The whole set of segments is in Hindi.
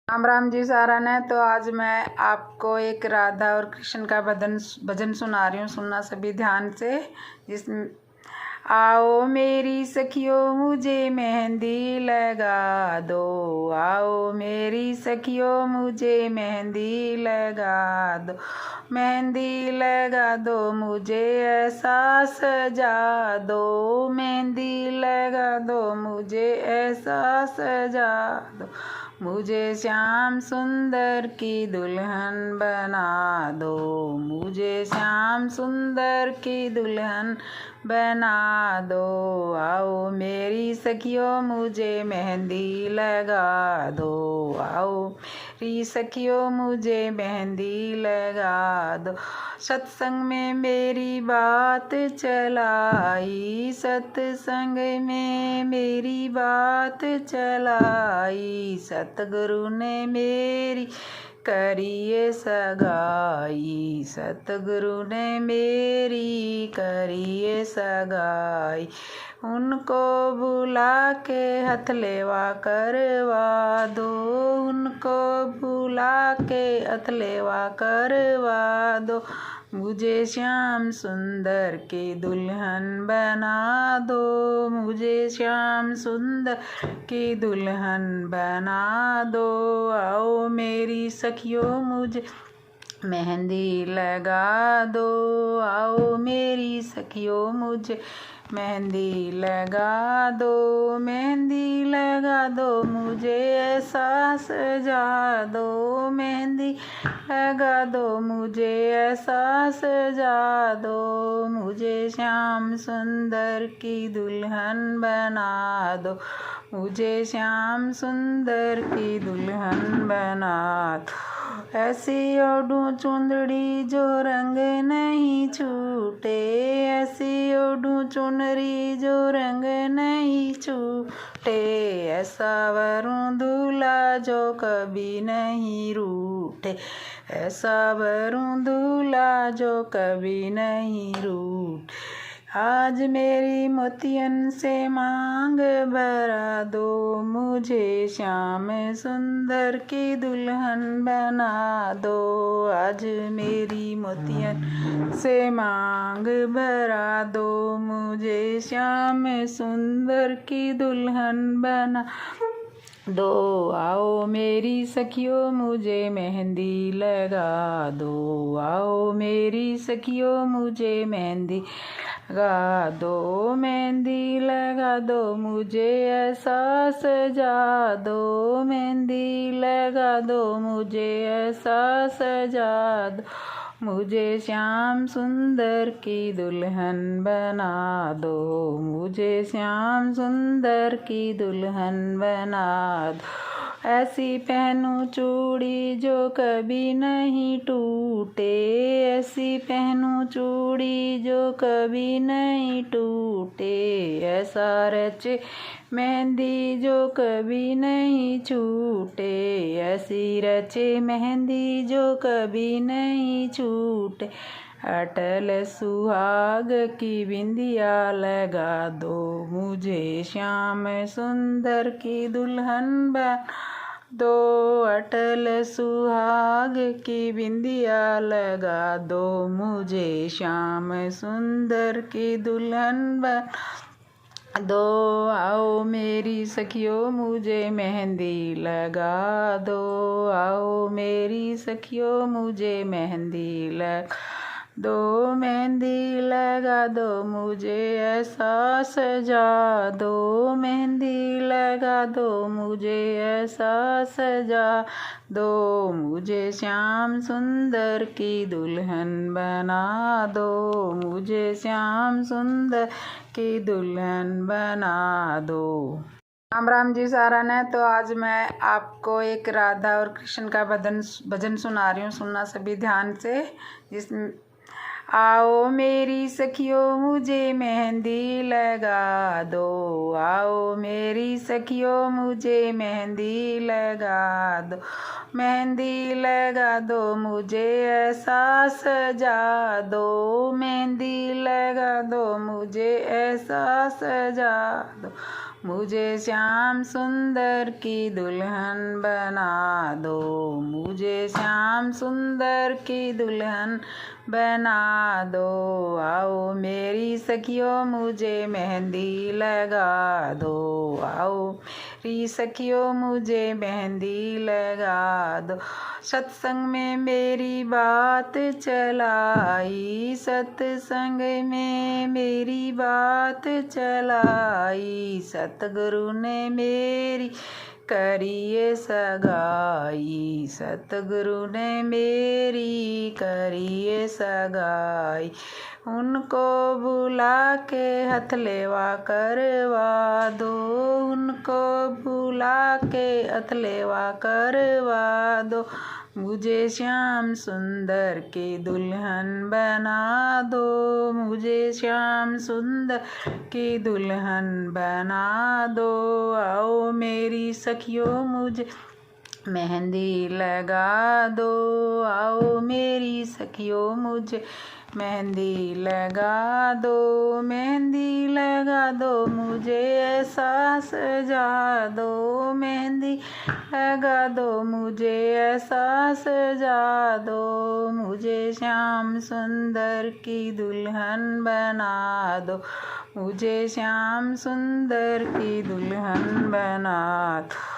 राम राम जी सारा ने। तो आज मैं आपको एक राधा और कृष्ण का भजन सुना रही हूँ। सुनना सभी ध्यान से। जिसमें आओ मेरी सखियों मुझे मेहंदी लगा दो, आओ मेरी सखियों मुझे मेहंदी लगा दो, मेहंदी लगा दो मुझे ऐसा सजा दो, मेहंदी लगा दो मुझे ऐसा सजा दो, मुझे श्याम सुंदर की दुल्हन बना दो, मुझे श्याम सुंदर की दुल्हन बना दो, आओ मेरी सखियों मुझे मेहंदी लगा दो, आओ मेरी सखियों मुझे मेहंदी लगा दो। सत्संग में मेरी बात चलाई, सत्संग में मेरी बात चलाई, सतगुरु ने मेरी करिए सगाई, सतगुरु ने मेरी करिए सगाई, उनको बुला के हथलेवा करवा दो, उनको बुला के हथलेवा करवा दो, मुझे श्याम सुंदर की दुल्हन बना दो, मुझे श्याम सुंदर की दुल्हन बना दो, आओ मेरी सखियों मुझे मेहंदी लगा दो, आओ मेरी सखियों मुझे मेहंदी लगा दो, मेहंदी लगा दो मुझे ऐसा सजा दो, मेहंदी लगा दो मुझे ऐसा सजा दो, मुझे श्याम सुंदर की दुल्हन बना दो, मुझे श्याम सुंदर की दुल्हन बना दो। ऐसी ओढ़ूं चुंदड़ी जो रंग नहीं छूटे, ऐसी ओढ़ूं चुनरी जो रंग नहीं छूटे, ऐसा वरूं दूल्हा जो कभी नहीं रूठे, ऐसा वरूं दूल्हा जो कभी नहीं रूठे, आज मेरी मोतियन से मांग भरा दो, मुझे श्याम सुंदर की दुल्हन बना दो, आज मेरी मोतियन से मांग भरा दो, मुझे श्याम सुंदर की दुल्हन बना दो, आओ मेरी सखियों मुझे मेहंदी लगा दो, आओ मेरी सखियों मुझे मेहंदी लगा दो, मेहंदी लगा दो मुझे ऐसा सजा दो, मेहंदी लगा दो मुझे ऐसा सजा दो, मुझे श्याम सुंदर की दुल्हन बना दो, मुझे श्याम सुंदर की दुल्हन बना दो, ऐसी पहनूं चूड़ी जो कभी नहीं टूटे, ऐसी पहनूं चूड़ी जो कभी नहीं टूटे, ऐसा रचे मेहंदी जो कभी नहीं छूटे, ऐसी रचे मेहंदी जो कभी नहीं छूटे, अटल सुहाग की बिंदिया लगा दो, मुझे श्याम सुंदर की दुल्हन बना दो, अटल सुहाग की बिंदिया लगा दो, मुझे श्याम सुंदर की दुल्हन बना दो, आओ मेरी सखियों मुझे मेहंदी लगा दो, आओ मेरी सखियों मुझे मेहंदी लगा दो, मेहंदी लगा दो मुझे ऐसा सजा दो, मेहंदी लगा दो मुझे ऐसा सजा दो, मुझे श्याम सुंदर की दुल्हन बना दो, मुझे श्याम सुंदर की दुल्हन बना दो। राम राम जी सारा ने। तो आज मैं आपको एक राधा और कृष्ण का भजन सुना रही हूँ। सुनना सभी ध्यान से। जिसमें आओ मेरी सखियों मुझे मेहंदी लगा दो, आओ मेरी सखियों मुझे मेहंदी लगा दो, मेहंदी लगा दो मुझे ऐसा सजा दो, मेहंदी लगा दो मुझे ऐसा सजा दो, मुझे श्याम सुंदर की दुल्हन बना दो, मुझे श्याम सुंदर की दुल्हन बना दो। आओ मेरी सखियों मुझे मेहंदी लगा दो, आओ मेरी सखियों मुझे मेहंदी लगा दो। सत्संग में मेरी बात चलाई, सत्संग में मेरी बात चलाई, सतगुरु ने मेरी करिए सगाई, सतगुरु ने मेरी करिए सगाई। उनको बुला के हथलेवा करवा दो, उनको बुला के हथलेवा करवा दो। मुझे श्याम सुंदर की दुल्हन बना दो, मुझे श्याम सुंदर की दुल्हन बना दो। आओ मेरी सखियों मुझे मेहंदी लगा दो, आओ मेरी सखियों मुझे मेहंदी लगा दो, मेहंदी लगा दो मुझे ऐसा सजा दो, मेहंदी लगा दो मुझे ऐसा सजा दो। मुझे श्याम सुंदर की दुल्हन बना दो, मुझे श्याम सुंदर की दुल्हन बना दो।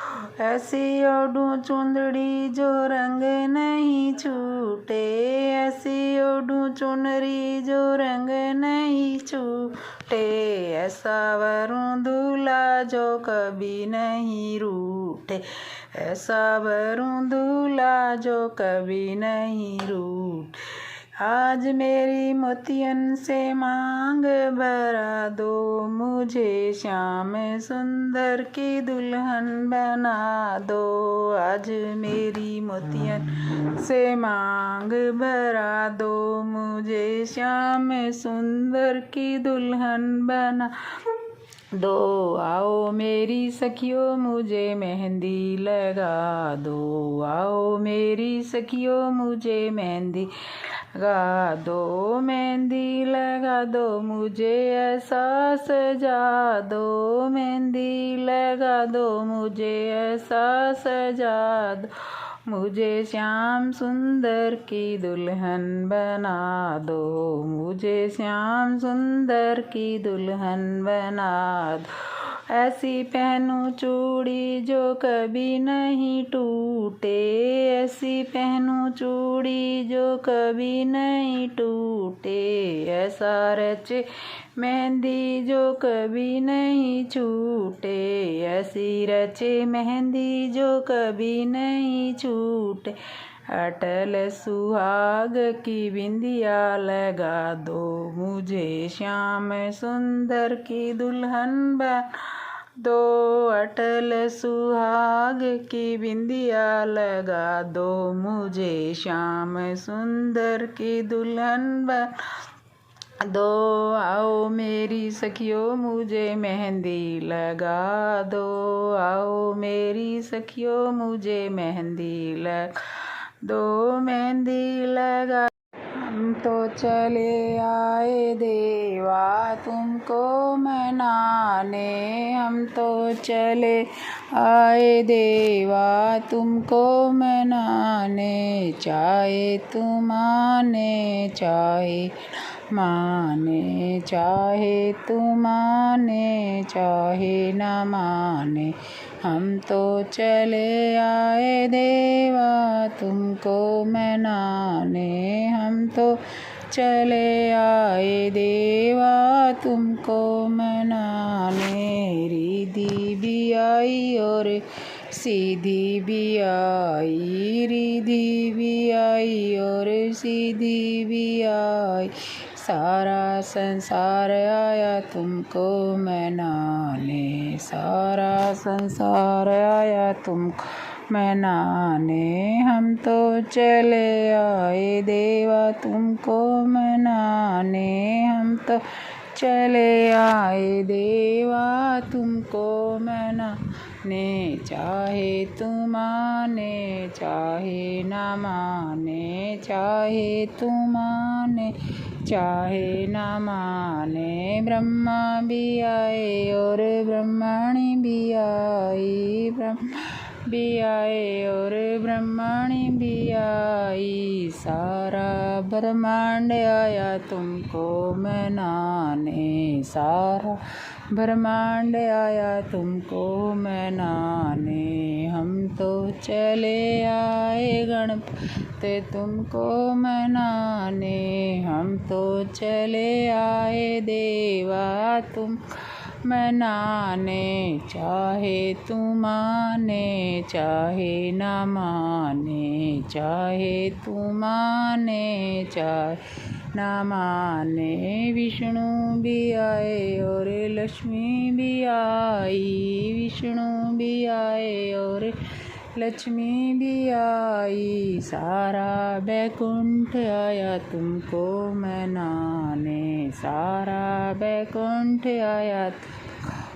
ऐसी ओढ़ूं चुंदड़ी जो रंग नहीं छूटे, ऐसी ओढ़ूं चुनरी जो रंग नहीं छूटे, ऐसा वरूं दूल्हा जो कभी नहीं रूठे, ऐसा वरूं दूल्हा जो कभी नहीं रूठे। आज मेरी मोतियन से मांग भरा दो, मुझे श्याम सुंदर की दुल्हन बना दो। आज मेरी मोतियन से मांग भरा दो, मुझे श्याम सुंदर की दुल्हन बना दो। आओ मेरी सखियों मुझे मेहंदी लगा दो, आओ मेरी सखियों मुझे मेहंदी लगा दो, मेहंदी लगा दो मुझे ऐसा सजा दो, मेहंदी लगा दो मुझे ऐसा सजा दो। मुझे श्याम सुंदर की दुल्हन बना दो, मुझे श्याम सुंदर की दुल्हन बना दो। ऐसी पहनूं चूड़ी जो कभी नहीं टूटे, ऐसी पहनूं चूड़ी जो कभी नहीं टूटे, ऐसा रचे मेहंदी जो कभी नहीं छूटे, ऐसी रचे मेहंदी जो कभी नहीं छूटे। अटल सुहाग की बिंदिया लगा दो, मुझे श्याम सुंदर की दुल्हन बना दो। अटल सुहाग की बिंदिया लगा दो, मुझे श्याम सुंदर की दुल्हन बना दो। आओ मेरी सखियों मुझे मेहंदी लगा दो, आओ मेरी सखियों मुझे मेहंदी लगा दो, मेहंदी लगा। हम तो चले आए देवा तुमको मनाने, हम तो चले आए देवा तुमको मनाने, चाहे तुम आने चाहे माने, चाहे तुम आने चाहे न माने। हम तो चले आए देवा तुमको मनाने, हम तो चले आए देवा तुमको मनाने। रिधि भी आई और सीधी भी आई, रिधि भी आई और सीधी भी आई, सारा संसार आया तुमको मनाने, सारा संसार आया तुमको मनाने। हम तो चले आए देवा तुमको मनाने, हम तो चले आए देवा तुमको मनाने, चाहे तुम माने चाहे न माने, चाहे तुम माने चाहे न माने। ब्रह्मा भी आए और ब्रह्मणी भी आई, ब्रह्मा भी आए और ब्रह्मणी भी आई। सारा ब्रह्मांड आया तुमको मनाने, सारा ब्रह्मांड आया तुमको मनाने। हम तो चले आए गणपति तुमको मनाने, हम तो चले आए देवा तुम मनाने। चाहे तू माने चाहे न माने, चाहे तू माने चाहे न माने। विष्णु भी आए और लक्ष्मी भी आई, विष्णु भी आए और लक्ष्मी भी आई। सारा बैकुंठ आया तुमको मनाने, सारा बैकुंठ आया तुमको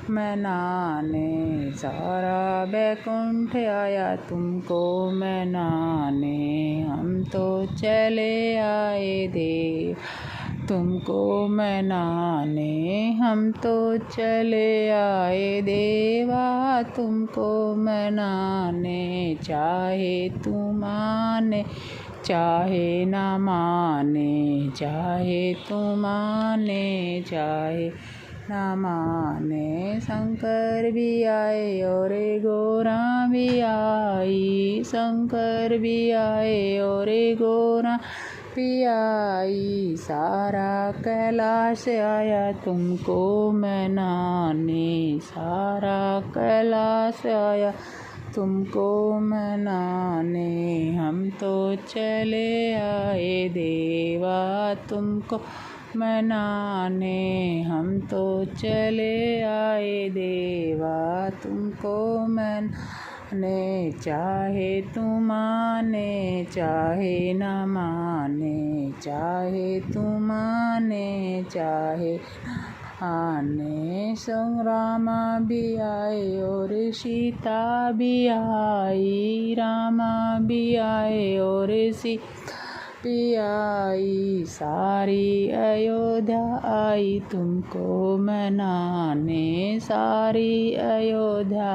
मनाने, सारा बैकुंठ आया तुमको मनाने। हम तो चले आए देव तुमको मनाने, हम तो चले आए देवा तुमको मनाने। चाहे तू माने चाहे न माने, चाहे तू माने चाहे न माने। शंकर भी आए और गौरा भी आई, शंकर भी आए और गौरा भी आई। सारा कैलाश आया तुमको मनाने, सारा कैलाश आया तुमको मनाने। हम तो चले आए देवा तुमको मनाने, हम तो चले आए देवा तुमको मनाने। चाहे तू माने चाहे न माने, चाहे तू माने चाहे आने। संग्रामा भी आए और सीता भी आई, रामा भी आए और सीता भी आई। सारी अयोध्या आई तुमको मनाने, सारी अयोध्या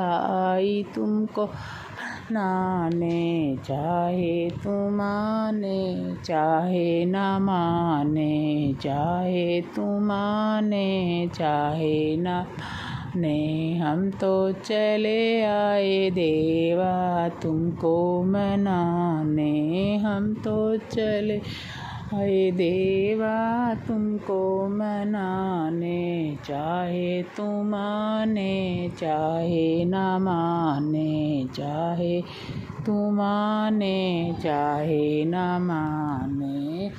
आई तुमको मनाने। चाहे तू माने चाहे न माने, चाहे तू माने चाहे न माने। हम तो चले आए देवा तुमको मनाने, हम तो चले आए देवा तुमको मनाने। चाहे तू माने चाहे न माने, चाहे तू माने चाहे न माने।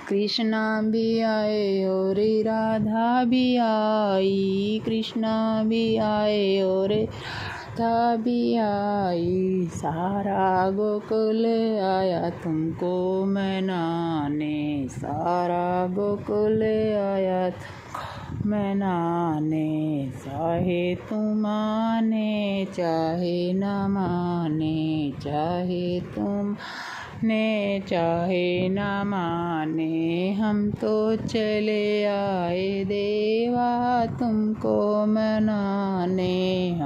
कृष्णा भी आए और राधा भी आई, कृष्णा भी आए और राधा भी आई। सारा गोकुल आया तुमको मनाने, सारा गोकुल आया तुमको मनाने। चाहे तू माने चाहे न माने, चाहे तुम ने चाहे न माने। हम तो चले आए देवा तुमको मनाने।